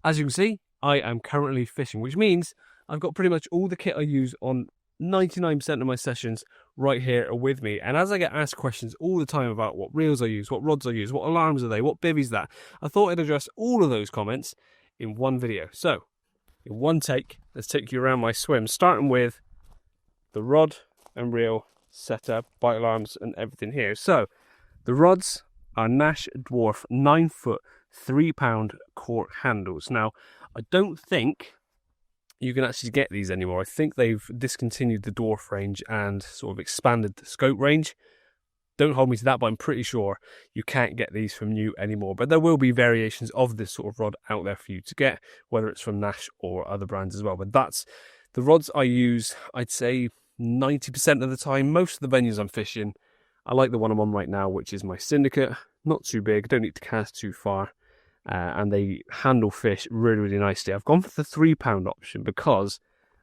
As you can see, I am currently fishing, which means I've got pretty much all the kit I use on 99% of my sessions right here with me. And as I get asked questions all the time about what reels I use, what rods I use, what alarms are they, what bivvy's that, I thought I'd address all of those comments in one video. So, in one take, let's take you around my swim, starting with the rod and reel setup, bite alarms and everything here. So, the rods are Nash Dwarf 9-foot, 3-pound cork handles. Now, I don't think you can actually get these anymore. I think they've discontinued the Dwarf range and sort of expanded the scope range. Don't hold me to that, but I'm pretty sure you can't get these from new anymore. But there will be variations of this sort of rod out there for you to get, whether it's from Nash or other brands as well. But that's the rods I use, I'd say 90% of the time. Most of the venues I'm fishing, I like the one I'm on right now, which is my Syndicate. Not too big, don't need to cast too far. And they handle fish really, really nicely. I've gone for the 3-pound option because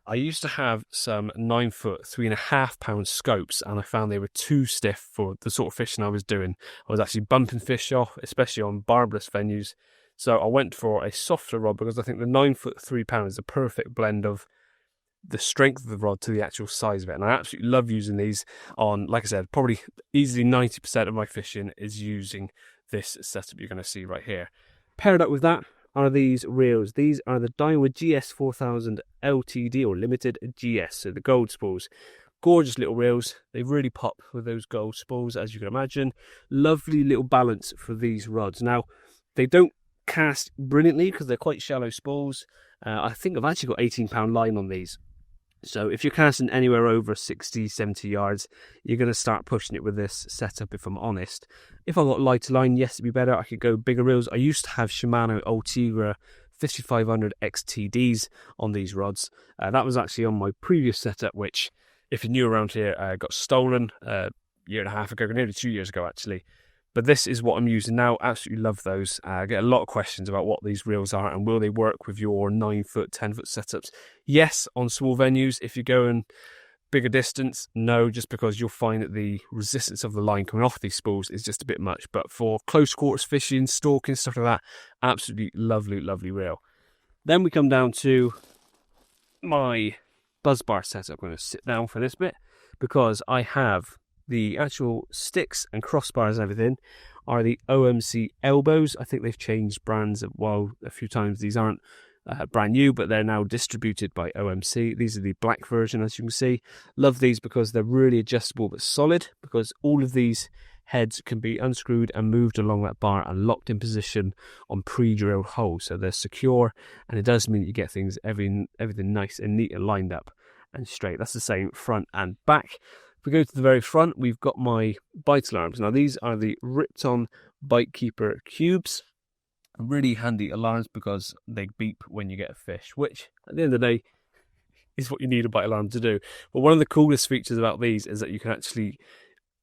I used to have some 9-foot, 3.5-pound scopes, and I found they were too stiff for the sort of fishing I was doing. I was actually bumping fish off, especially on barbless venues. So I went for a softer rod because I think the 9-foot, 3-pound is a perfect blend of the strength of the rod to the actual size of it. And I absolutely love using these on, like I said, probably easily 90% of my fishing is using this setup you're going to see right here. Paired up with that are these reels. These are the Daiwa GS4000 LTD or Limited GS, so the gold spools. Gorgeous little reels. They really pop with those gold spools, as you can imagine. Lovely little balance for these rods. Now, they don't cast brilliantly because they're quite shallow spools. I think I've actually got 18-pound line on these. So if you're casting anywhere over 60, 70 yards, you're going to start pushing it with this setup, if I'm honest. If I got lighter line, yes, it'd be better. I could go bigger reels. I used to have Shimano Ultegra 5500 XTDs on these rods. That was actually on my previous setup, which, if you're new around here, got stolen a year and a half ago, nearly 2 years ago, actually. But this is what I'm using now. Absolutely love those. I get a lot of questions about what these reels are and will they work with your 9-foot, 10-foot setups. Yes, on small venues. If you're going bigger distance, no, just because you'll find that the resistance of the line coming off these spools is just a bit much. But for close quarters fishing, stalking, stuff like that, absolutely lovely, lovely reel. Then we come down to my buzz bar setup. I'm going to sit down for this bit because I have the actual sticks and crossbars and everything are the OMC elbows. I think they've changed brands a few times. These aren't brand new, but they're now distributed by OMC. These are the black version, as you can see. Love these because they're really adjustable but solid, because all of these heads can be unscrewed and moved along that bar and locked in position on pre-drilled holes. So they're secure, and it does mean you get things everything nice and neat and lined up and straight. That's the same front and back. If we go to the very front, we've got my bite alarms. Now, these are the Ripton Bite Keeper cubes. Really handy alarms because they beep when you get a fish, which at the end of the day is what you need a bite alarm to do. But one of the coolest features about these is that you can actually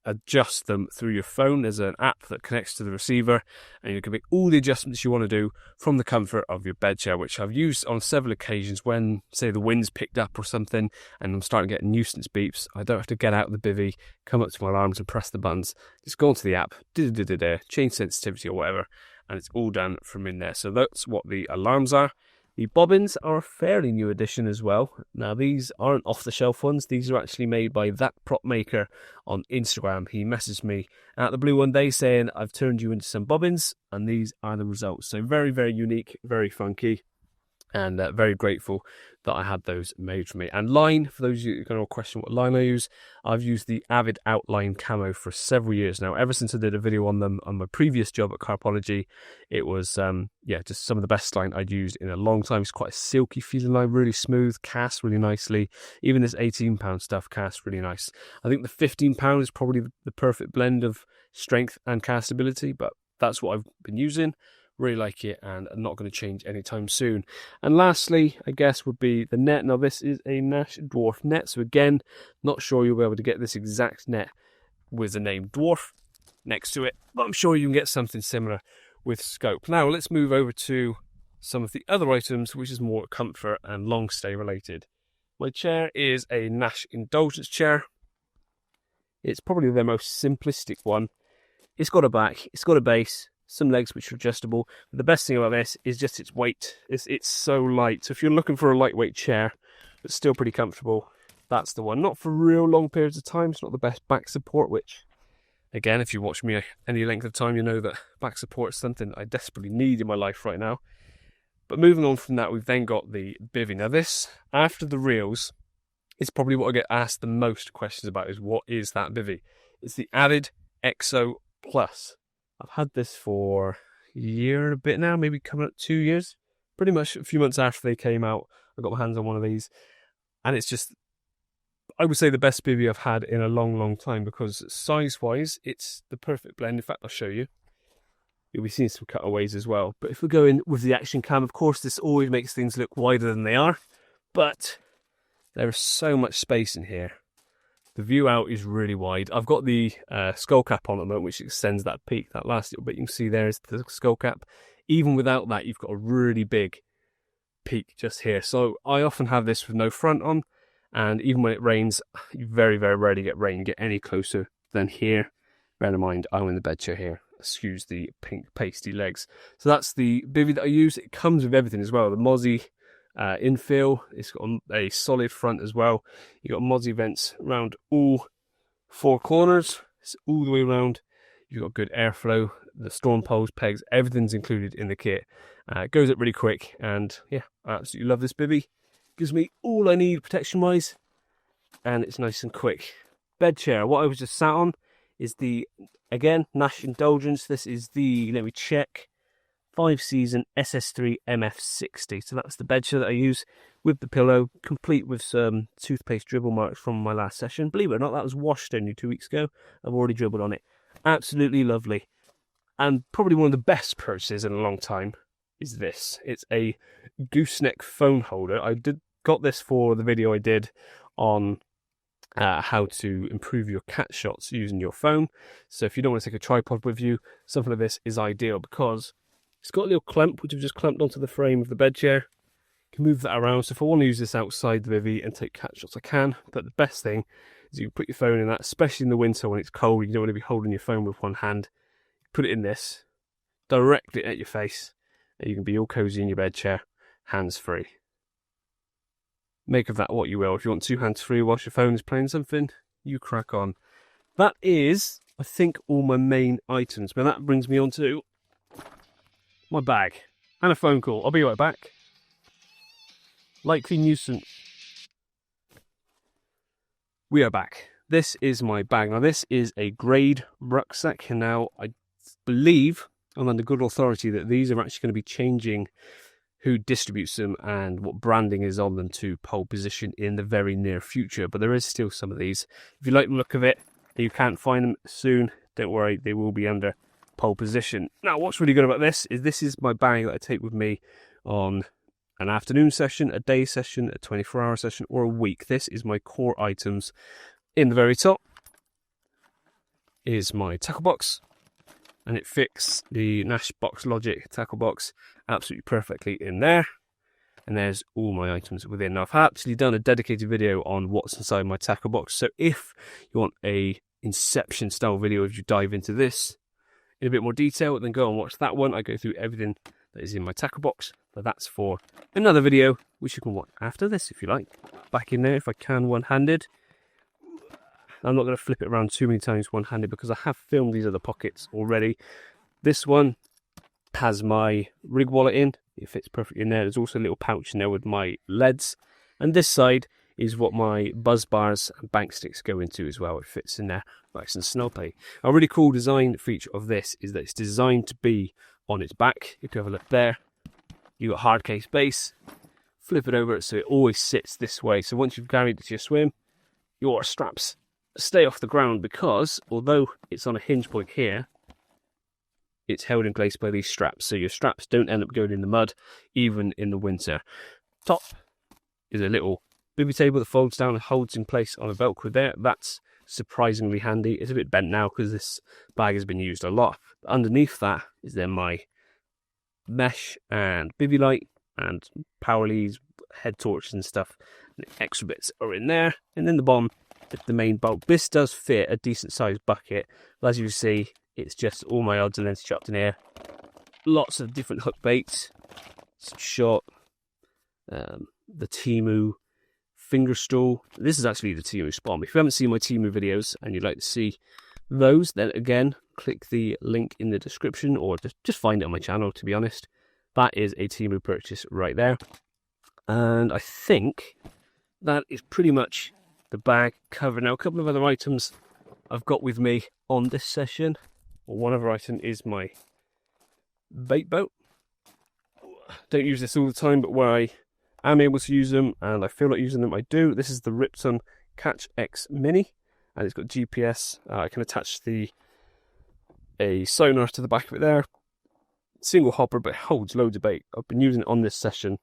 adjust them through your phone. There's an app that connects to the receiver, and you can make all the adjustments you want to do from the comfort of your bed chair, which I've used on several occasions when, say, the wind's picked up or something and I'm starting to get nuisance beeps. I don't have to get out of the bivvy, come up to my alarms and press the buttons. Just go onto the app, change sensitivity or whatever, and it's all done from in there. So that's what the alarms are. The bobbins are a fairly new addition as well. Now, these aren't off-the-shelf ones. These are actually made by that prop maker on Instagram. He messaged me out of the blue one day saying, I've turned you into some bobbins, and these are the results. So very, very unique, very funky, and very grateful that I had those made for me. And line, for those of you who are going to question what line I use, I've used the Avid Outline Camo for several years now. Ever since I did a video on them on my previous job at Carpology, it was, just some of the best line I'd used in a long time. It's quite a silky feeling line, really smooth, casts really nicely. Even this 18-pound stuff casts really nice. I think the 15-pound is probably the perfect blend of strength and castability, but that's what I've been using. Really like it, and I'm not going to change anytime soon. And lastly, I guess, would be the net. Now, this is a Nash Dwarf net, so again, not sure you'll be able to get this exact net with the name Dwarf next to it, but I'm sure you can get something similar with scope. Now, let's move over to some of the other items, which is more comfort and long stay related. My chair is a Nash Indulgence chair. It's probably their most simplistic one. It's got a back, it's got a base, some legs which are adjustable. But the best thing about this is just its weight. It's so light. So if you're looking for a lightweight chair but still pretty comfortable, that's the one. Not for real long periods of time. It's not the best back support, which, again, if you watch me any length of time, you know that back support is something I desperately need in my life right now. But moving on from that, we've then got the bivvy. Now this, after the reels, is probably what I get asked the most questions about, is what is that bivvy? It's the Avid Exo Plus. I've had this for a year and a bit now, maybe coming up 2 years. Pretty much a few months after they came out, I got my hands on one of these. And it's just, I would say, the best bivvy I've had in a long, long time, because size-wise, it's the perfect blend. In fact, I'll show you. You'll be seeing some cutaways as well. But if we go in with the action cam, of course, this always makes things look wider than they are. But there is so much space in here. The view out is really wide. I've got the skull cap on at the moment, which extends that peak. That last little bit you can see there is the skull cap. Even without that, you've got a really big peak just here. So I often have this with no front on. And even when it rains, you very, very rarely get rain, get any closer than here. Bear in mind, I'm in the bed chair here. Excuse the pink pasty legs. So that's the bivvy that I use. It comes with everything as well. The Mozzie infill. It's got a solid front as well. You've got Mozzie vents around all four corners. It's all the way around. You've got good airflow. The storm poles, pegs, everything's included in the kit. It goes up really quick, and yeah, I absolutely love this bivvy. Gives me all I need protection wise, and it's nice and quick. Bed chair. What I was just sat on is the, again, Nash Indulgence. This is the, let me check, 5-season SS3 MF60. So that's the bed chair that I use with the pillow, complete with some toothpaste dribble marks from my last session. Believe it or not, that was washed only 2 weeks ago. I've already dribbled on it. Absolutely lovely. And probably one of the best purchases in a long time is this. It's a gooseneck phone holder. I got this for the video I did on how to improve your cat shots using your phone. So if you don't want to take a tripod with you, something like this is ideal, because it's got a little clamp which I've just clamped onto the frame of the bed chair. You can move that around. So if I want to use this outside the bivvy and take cat shots, I can. But the best thing is you can put your phone in that, especially in the winter when it's cold. You don't want to be holding your phone with one hand. Put it in this, direct it at your face, and you can be all cozy in your bed chair, hands free. Make of that what you will. If you want 2 hands free whilst your phone is playing something, you crack on. That is, I think, all my main items. But that brings me on to my bag and a phone call. I'll be right back. Likely nuisance. We are back. This is my bag. Now, this is a grade rucksack. And now, I believe I'm under good authority that these are actually going to be changing who distributes them and what branding is on them to pole position in the very near future. But there is still some of these. If you like the look of it, you can't find them soon, don't worry, they will be under pole position. Now, what's really good about this is my bag that I take with me on an afternoon session, a day session, a 24-hour session, or a week. This is my core items. In the very top is my tackle box, and it fits the Nash Box Logic tackle box absolutely perfectly in there. And there's all my items within. Now, I've actually done a dedicated video on what's inside my tackle box. So if you want a Inception style video, if you dive into this in a bit more detail, then go and watch that one. I go through everything that is in my tackle box. But that's for another video, which you can watch after this if you like. Back in there if I can one-handed. I'm not going to flip it around too many times one-handed because I have filmed these other pockets already. This one has my rig wallet in. It fits perfectly in there. There's also a little pouch in there with my leads. And this side is what my buzz bars and bank sticks go into as well. It fits in there nice and snugly. A really cool design feature of this is that it's designed to be on its back. If you have a look there, you've got hard case base. Flip it over so it always sits this way. So once you've carried it to your swim, your straps stay off the ground, because although it's on a hinge point here, it's held in place by these straps, so your straps don't end up going in the mud even in the winter. Top is a little bivvy table that folds down and holds in place on a velcro there. That's surprisingly handy. It's a bit bent now because this bag has been used a lot. But underneath that is then my mesh and bivvy light and power leads, head torches and stuff. And the extra bits are in there, and then the bottom, the main bulk. This does fit a decent sized bucket, but as you see, It's just all my odds and ends chucked in here. Lots of different hook baits, some shot, the Temu finger stool. This is actually the Temu Spawn. If you haven't seen my Temu videos and you'd like to see those, then again, click the link in the description, or just find it on my channel, to be honest. That is a Temu purchase right there. And I think that is pretty much the bag covered. Now, a couple of other items I've got with me on this session. Well, one other item is my bait boat. Don't use this all the time, but where I am able to use them and I feel like using them, I do. This is the Ripton Catch X Mini, and it's got GPS. I can attach a sonar to the back of it there. Single hopper, but it holds loads of bait. I've been using it on this session,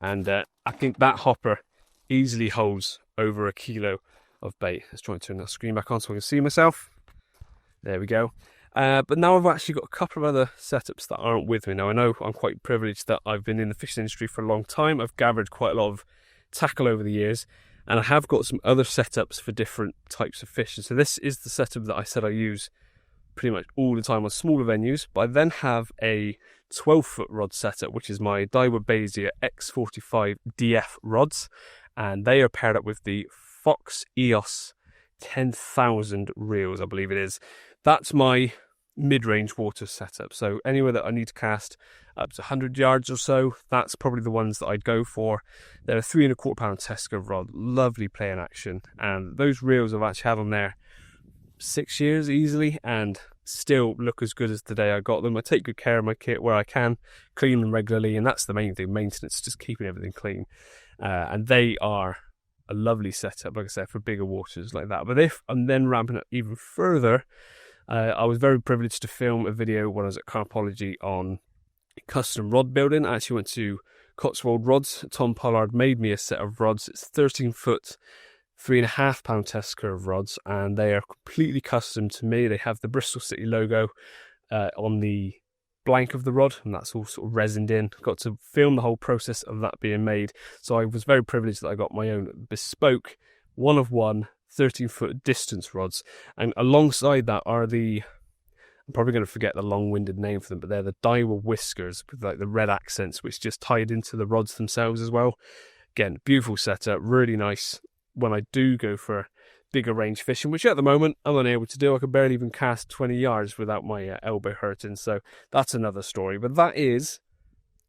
and I think that hopper easily holds over 1 kilo of bait. Let's try and turn that screen back on so I can see myself. There we go. But now I've actually got a couple of other setups that aren't with me. Now, I know I'm quite privileged that I've been in the fishing industry for a long time. I've gathered quite a lot of tackle over the years, and I have got some other setups for different types of fish. And so this is the setup that I said I use pretty much all the time on smaller venues. But I then have a 12-foot rod setup, which is my Daiwa Bezier X45 DF rods, and they are paired up with the Fox EOS 10,000 reels, I believe it is. That's my mid-range water setup. So anywhere that I need to cast up to 100 yards or so, that's probably the ones that I'd go for. They're a 3 1/4 pound Tesco rod, lovely playing action, and those reels I've actually had on there 6 years easily and still look as good as the day I got them. I take good care of my kit where I can, clean them regularly, and that's the main thing, maintenance, just keeping everything clean. And they are a lovely setup, like I said, for bigger waters like that. But if I'm then ramping up even further, I was very privileged to film a video when I was at Carpology on custom rod building. I actually went to Cotswold Rods. Tom Pollard made me a set of rods. It's 13-foot, 3 1/2 pound test curve rods, and they are completely custom to me. They have the Bristol City logo on the blank of the rod, and that's all sort of resined in. Got to film the whole process of that being made. So I was very privileged that I got my own bespoke 1-of-1 13-foot distance rods, and alongside that are the, I'm probably going to forget the long-winded name for them, but they're the Daiwa Whiskers with like the red accents, which just tied into the rods themselves as well. Again, beautiful setup, really nice when I do go for bigger range fishing, which at the moment I'm unable to do. I can barely even cast 20 yards without my elbow hurting, so that's another story. But that is,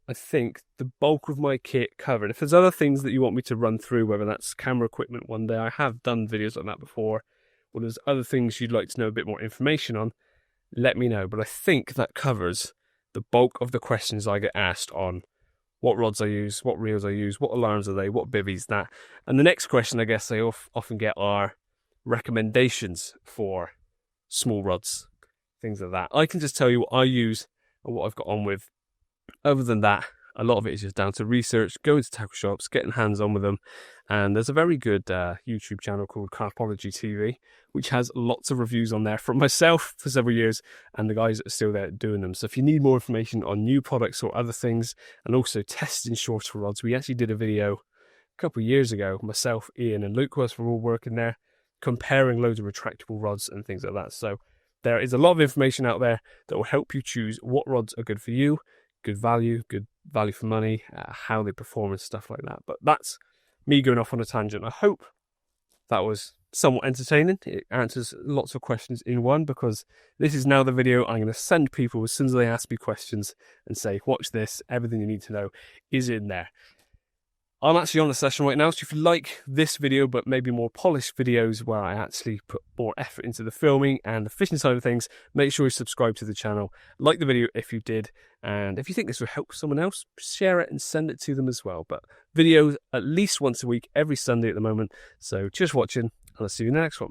I think, the bulk of my kit covered. If there's other things that you want me to run through, whether that's camera equipment one day, I have done videos like that before, or there's other things you'd like to know a bit more information on, let me know. But I think that covers the bulk of the questions I get asked on what rods I use, what reels I use, what alarms are they, what bivvies, that. And the next question I guess I often get are recommendations for small rods, things like that. I can just tell you what I use and what I've got on with. Other than that, a lot of it is just down to research, going to tackle shops, getting hands on with them. And there's a very good YouTube channel called Carpology TV, which has lots of reviews on there from myself for several years and the guys that are still there doing them. So if you need more information on new products or other things, and also testing shorter rods, we actually did a video a couple of years ago. Myself, Ian and Luke were all working there, comparing loads of retractable rods and things like that. So there is a lot of information out there that will help you choose what rods are good for you, good value for money, how they perform and stuff like that. But that's me going off on a tangent. I hope that was somewhat entertaining. It answers lots of questions in one, because this is now the video I'm going to send people as soon as they ask me questions and say, watch this, everything you need to know is in there. I'm actually on a session right now, so if you like this video but maybe more polished videos where I actually put more effort into the filming and the fishing side of things, make sure you subscribe to the channel, like the video if you did, and if you think this would help someone else, share it and send it to them as well. But videos at least once a week, every Sunday at the moment, so just watching, and I'll see you in the next one.